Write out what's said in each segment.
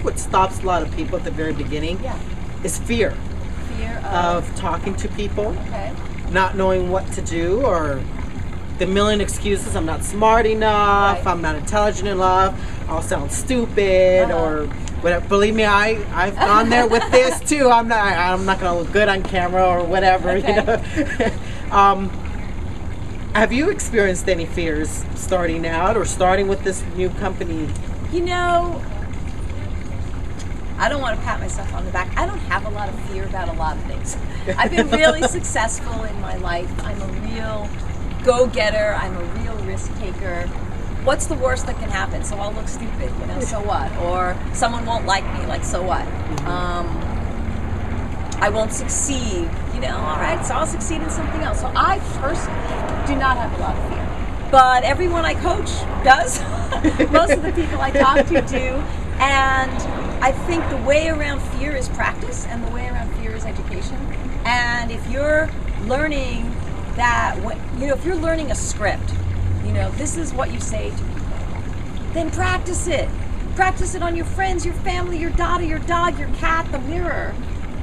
think what stops a lot of people at the very beginning is fear. Fear of talking to people, okay. not knowing what to do, or the million excuses. I'm not smart enough, I'm not intelligent enough, I'll sound stupid, or whatever. Believe me, I've gone there with this too. I'm not gonna look good on camera or whatever, okay. you know. Have you experienced any fears starting out or starting with this new company? You know, I don't want to pat myself on the back. I don't have a lot of fear about a lot of things. I've been really successful in my life. I'm a real go-getter. I'm a real risk-taker. What's the worst that can happen? So I'll look stupid, you know, so what? Or someone won't like me, like, so what? I won't succeed, you know, all right, so I'll succeed in something else. So I personally do not have a lot of fear. But everyone I coach does. Most of the people I talk to do. And I think the way around fear is practice, and the way around fear is education. And if you're learning that, you know, if you're learning a script, you know, this is what you say to people, then practice it. Practice it on your friends, your family, your daughter, your dog, your cat, the mirror.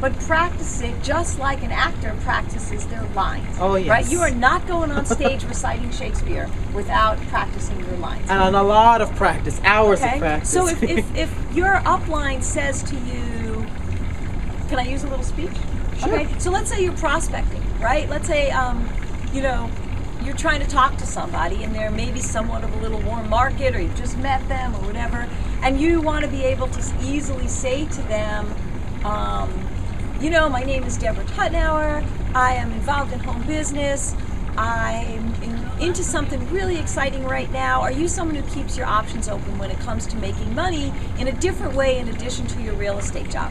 But practice it just like an actor practices their lines. Oh, yes. Right? You are not going on stage reciting Shakespeare without practicing your lines. And on a lot of practice, hours of practice. So if your upline says to you, can I use a little speech? Sure. Okay, so let's say you're prospecting, right? Let's say, you know, you're trying to talk to somebody and they're maybe somewhat of a little warm market, or you've just met them or whatever, and you want to be able to easily say to them, you know, my name is Deborah Tutnauer, I am involved in home business, I'm into something really exciting right now. Are you someone who keeps your options open when it comes to making money in a different way in addition to your real estate job?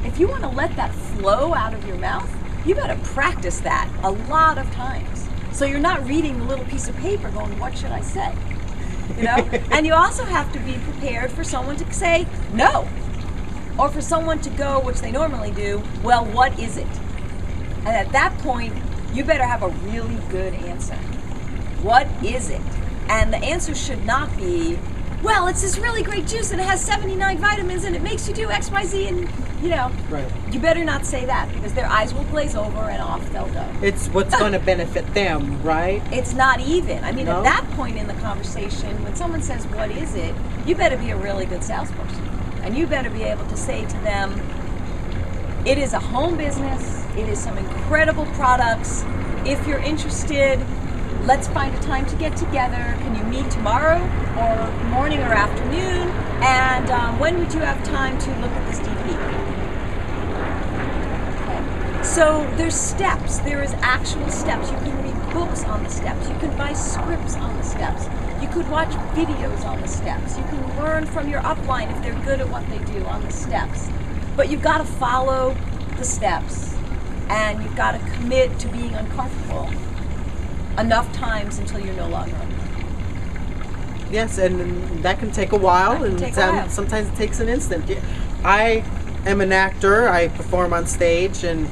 If you want to let that flow out of your mouth, you better practice that a lot of times. So you're not reading the little piece of paper going, what should I say? You know? And you also have to be prepared for someone to say no. Or for someone to go, which they normally do, well, what is it? And at that point, you better have a really good answer. What is it? And the answer should not be, well, it's this really great juice and it has 79 vitamins and it makes you do X, Y, Z, and, you know. Right. You better not say that, because their eyes will glaze over and off they'll go. It's what's going to benefit them, right? It's not even. I mean, No? at that point in the conversation, when someone says, what is it? You better be a really good salesperson. And you better be able to say to them, it is a home business, it is some incredible products. If you're interested, let's find a time to get together. Can you meet tomorrow or morning or afternoon? And when would you have time to look at this DP? Okay. So there's steps. There is actual steps. You can read books on the steps. You can buy scripts on the steps. You could watch videos on the steps. You can learn from your upline if they're good at what they do on the steps. But you've got to follow the steps, and you've got to commit to being uncomfortable enough times until you're no longer uncomfortable. Yes, and that can take a while, and sometimes it takes an instant. I am an actor. I perform on stage, and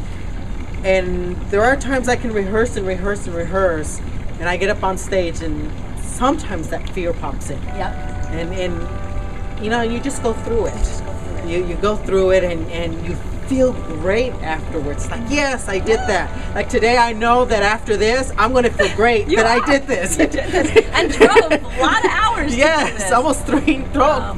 there are times I can rehearse, and I get up on stage, and sometimes that fear pops in. Yeah. And you know, you just go through it. You go through it, and you feel great afterwards. Like, yes, I did that. Like today, I know that after this, I'm going to feel great that I did this. You did this. And drove a lot of hours. Yes, to do this. almost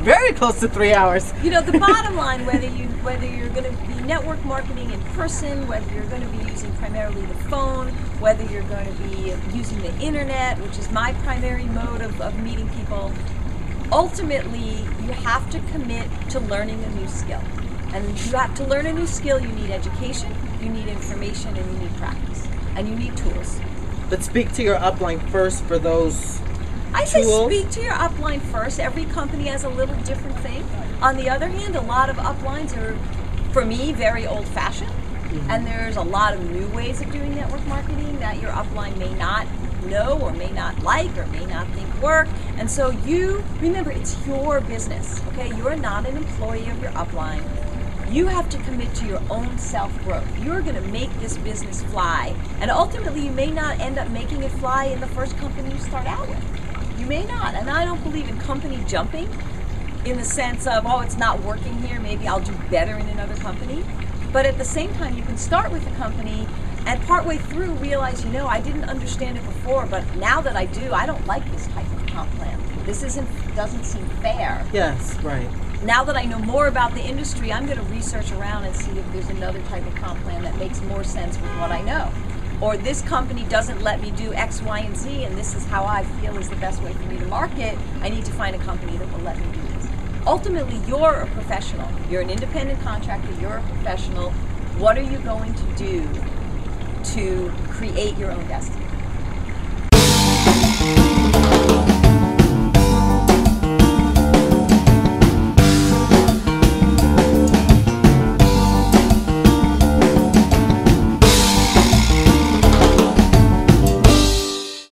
very close to 3 hours. You know, the bottom line, whether you're going to be network marketing in person, whether you're going to be using primarily the phone, whether you're going to be using the internet, which is my primary mode of meeting people, ultimately, you have to commit to learning a new skill. And you have to learn a new skill. You need education, you need information, and you need practice. And you need tools. But speak to your upline first for those I say tools. Speak to your upline first. Every company has a little different thing. On the other hand, a lot of uplines are, for me, very old-fashioned. Mm-hmm. And there's a lot of new ways of doing network marketing that your upline may not know or may not like or may not think work. And so you, remember, it's your business, okay? You're not an employee of your upline. You have to commit to your own self-growth. You're going to make this business fly. And ultimately, you may not end up making it fly in the first company you start out with. You may not. And I don't believe in company jumping. in the sense of, oh, it's not working here, maybe I'll do better in another company. But at the same time, you can start with a company and partway through realize, you know, I didn't understand it before, but now that I do, I don't like this type of comp plan. This doesn't seem fair. Yes, right. Now that I know more about the industry, I'm going to research around and see if there's another type of comp plan that makes more sense with what I know. Or this company doesn't let me do X, Y, and Z, and this is how I feel is the best way for me to market. I need to find a company that will let me do this. Ultimately, you're a professional. You're an independent contractor. You're a professional. What are you going to do to create your own destiny?